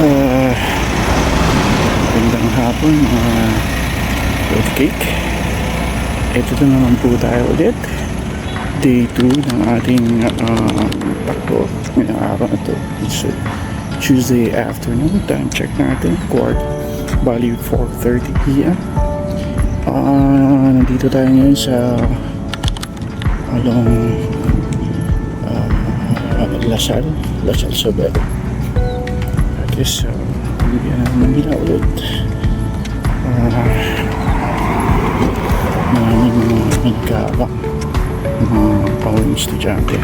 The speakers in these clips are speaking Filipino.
Uh, Gandang hapon mga cake. Ito na naman po tayo ulit. Day 2 ng ating takbo ngayong araw na ito. It's Tuesday afternoon. Time check natin. Bali 4:30 p.m. Nandito tayo ngayon sa Lasal Sobel. I guess Manila ulit. Maraming mga nagkaabak mga pauwing estudyante.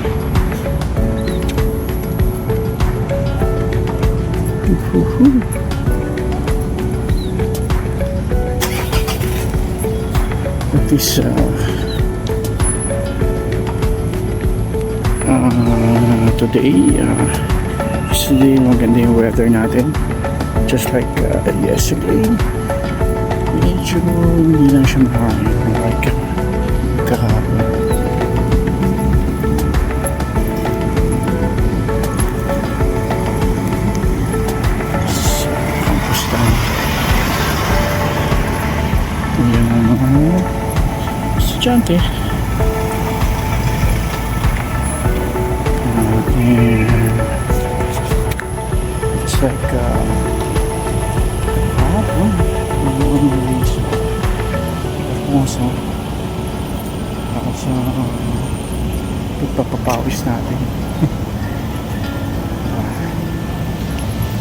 At this today maganda yung weather natin, just like yesterday. Medyo hindi lang siya mahangin like kahapon. Campus time. Yan ang mga estudyante. And it's like sa pagpapapawis natin.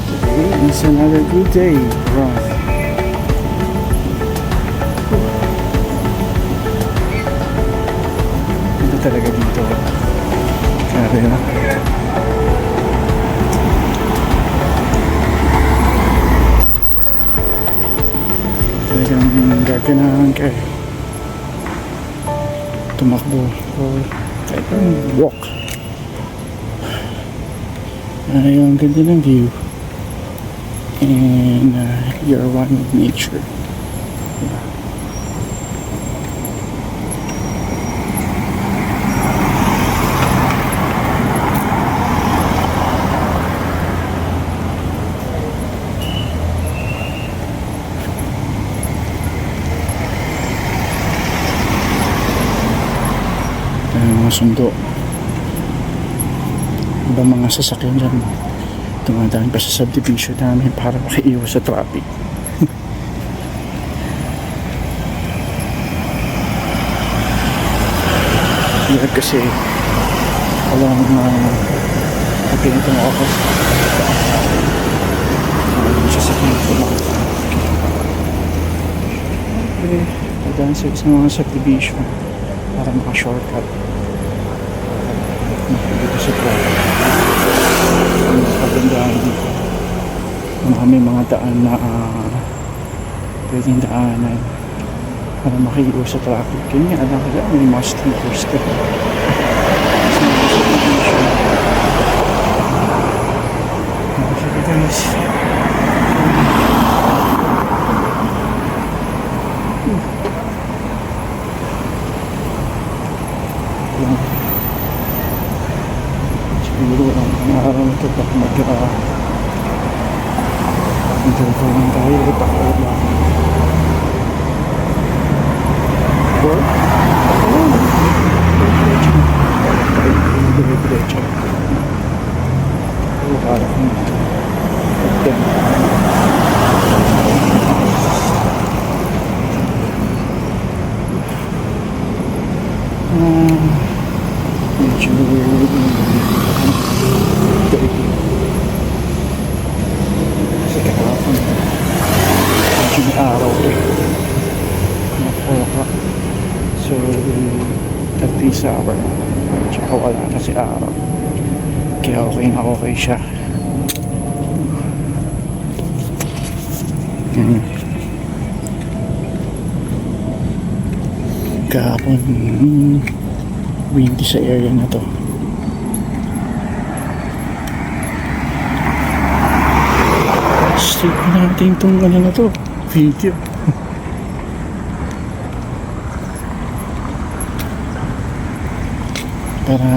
Today is another good day for us. Ito talaga dito. Grabe na. Talagang gaganahan kayo tumakbo or kahit walk. Ang ganda ng view and you're one with nature. Mga sundo, iba mga sasakyan dyan tumadaan pa sa subdivision namin para makaiwas sa traffic. Hirap kasi alam na pagpinitong ako sasakyan ko lang. Okay, padaan sa mga subdivision para maka-shortcut dito sa traffic. Ang kagandahan dito, may mga daan na pwedeng daanan para makiiwas sa traffic. Kaya nga alam ko may mga stickers ka sa mga subdivision. Okay guys, siguro ang araw na ito baka mag-interview tayo at ako lang or diretso pero para kung medyo kasi kahapon medyo may araw na 4 o'clock, so at this hour tsaka wala na si araw, kaya okay na okay siya. Kahapon windy sa area na to. Stay ko natin itong na to video. Para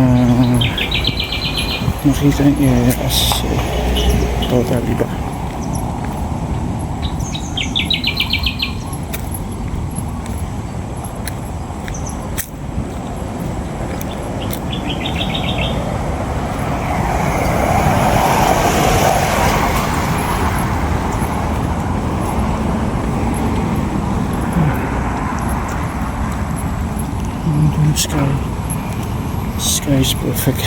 makita yung areas total, diba? is perfect.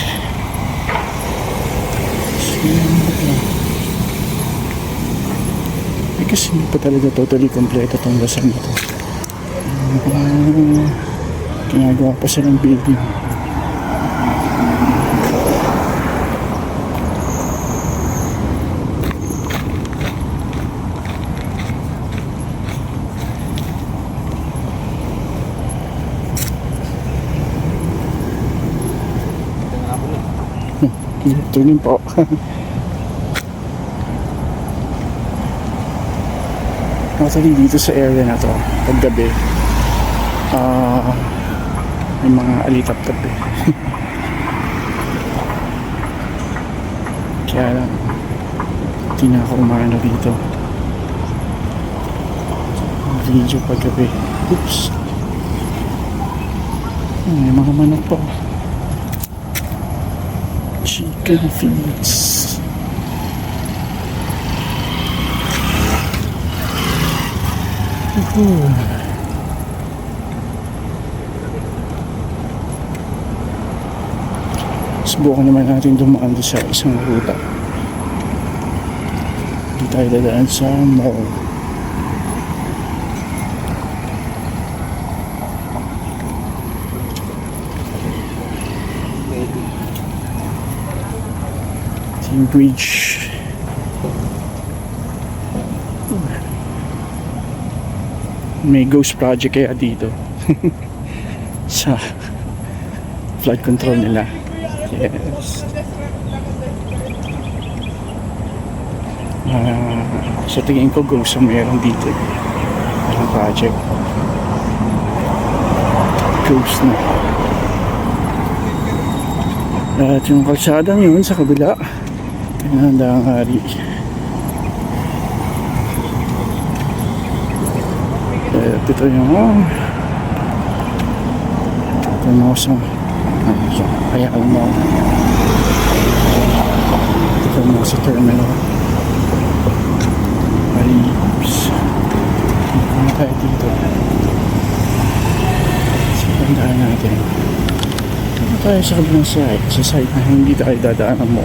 I guess hindi pa talaga totally kompleto itong Lasal na to. Ginagawa pa silang building. Tunin po. Actually dito sa area na to paggabi may mga alitap-tap eh. Kaya lang hindi na ako umano dito video paggabi. Oops, may mga manok pa, chicken feeds. Subukan naman natin dumaan sa isang ruta. Hindi tayo dadaan sa mall. Yung bridge. May ghost project kaya dito. Sa flood control nila. Yes. Sa tingin ko ghost ang meron dito. Ang project. Ghost na. At yung kalsadang yun sa kabila. Pinahanda ang hari. Ito yung Hermoso. Kaya alam mo ito mo sa terminal Marips. Ano tayo dito? Sipandaan natin. Ano tayo sa kabilang side? Sa side na hindi tayo dadaan mo.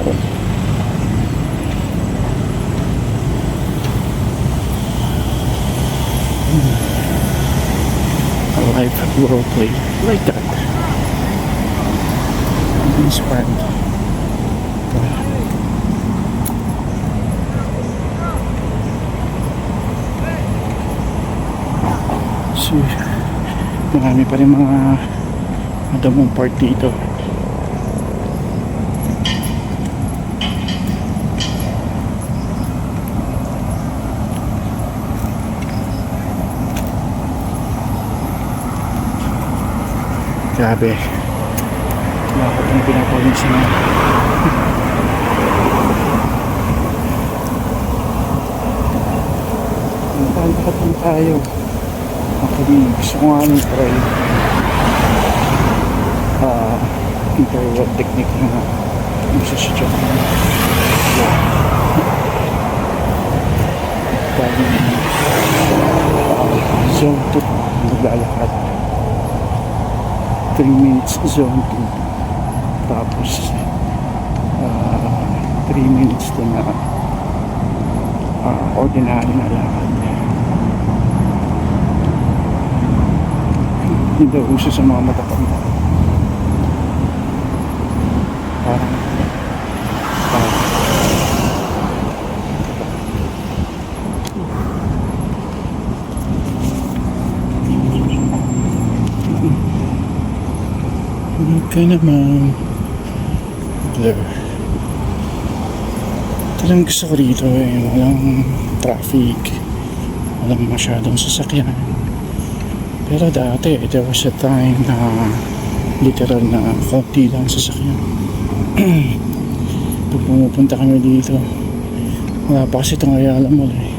A life role play like that. I'm inspired. So, marami pa rin mga madamong part dito. Grabe. Bakit ang pinapawinsin na? Nakalakat lang tayo. Actually, gusto ko nga nang try interwall technique na masasadya ko. Zone 2 naglalakad. 3 minutes zone 2, tapos 3 minutes to na ordinary na lakad. Hindi daw uso sa mga matatanda. Parang okay naman. Blur. Ito lang gusto ko dito eh. Walang traffic. Walang masyadong sasakyan. Pero dati, there was a time na literal na konti lang sasakyan. Pag pumupunta kami dito, wala pa kasi itong Ayala Mall eh.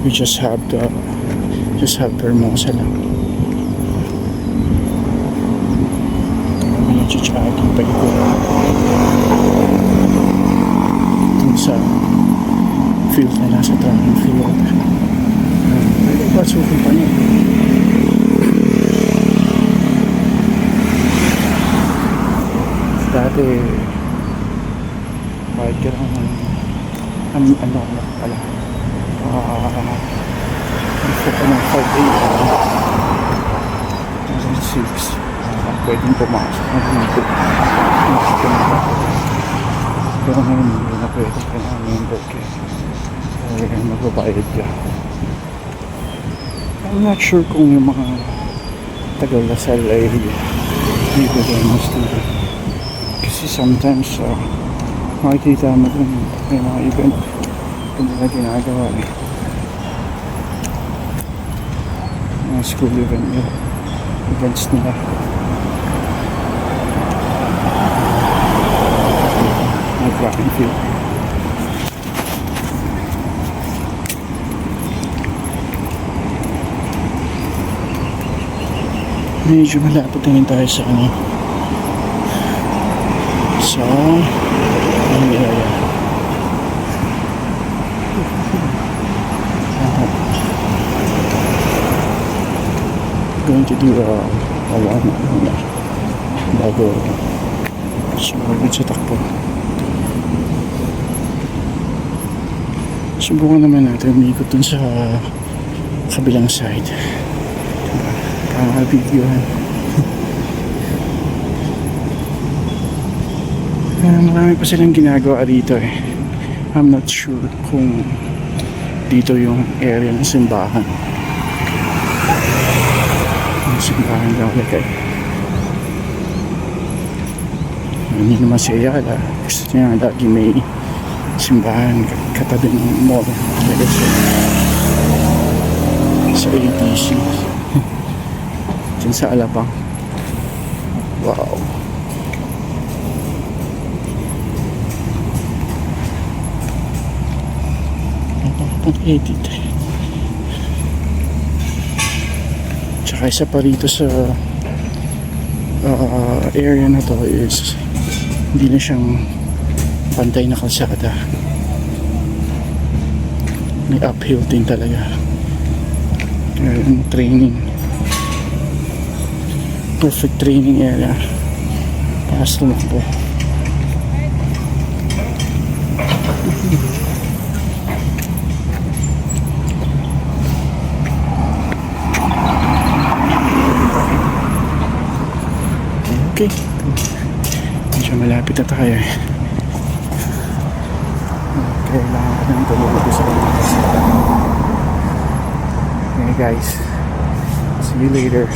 We just have Hermosa lang. Chichaki pa ito dun sa field na nasa tracking field. Pwede ba sukin pa niya? dati bayad ka lang ng ano pala gusto ko ng 5 a.m. 6 pwedeng pumasok ng dito pero ngayon hindi na pwede ka na member ka magbabayad ka. I'm not sure kung yung mga tagal Lasal ay bibigay ng student kasi sometimes makikita mo dun may mga event hindi na ginagawa mga school events nila. May track and field. Medyo malapit na rin tayo sa sa area. Going to do a warm-up bago sumabot sa takbo. Subukan naman natin umikot dun sa kabilang side. Videohan. Marami pa silang ginagawa dito I'm not sure kung dito yung area ng simbahan. Yung simbahan daw lagay. Hindi naman si Ayala. Gusto niya lagi may simbahan katabi ng mall. Sa ATC. Diyan sa Alabang. Wow. Napaka-edit. Tsaka isa pa rito sa area na to is hindi na siyang pantay na kalsada. May uphill din talaga. Training. Perfect training area para sa tumakbo. Okay, medyo malapit na tayo kailangan ko nang tulog sa okay guys, see you later.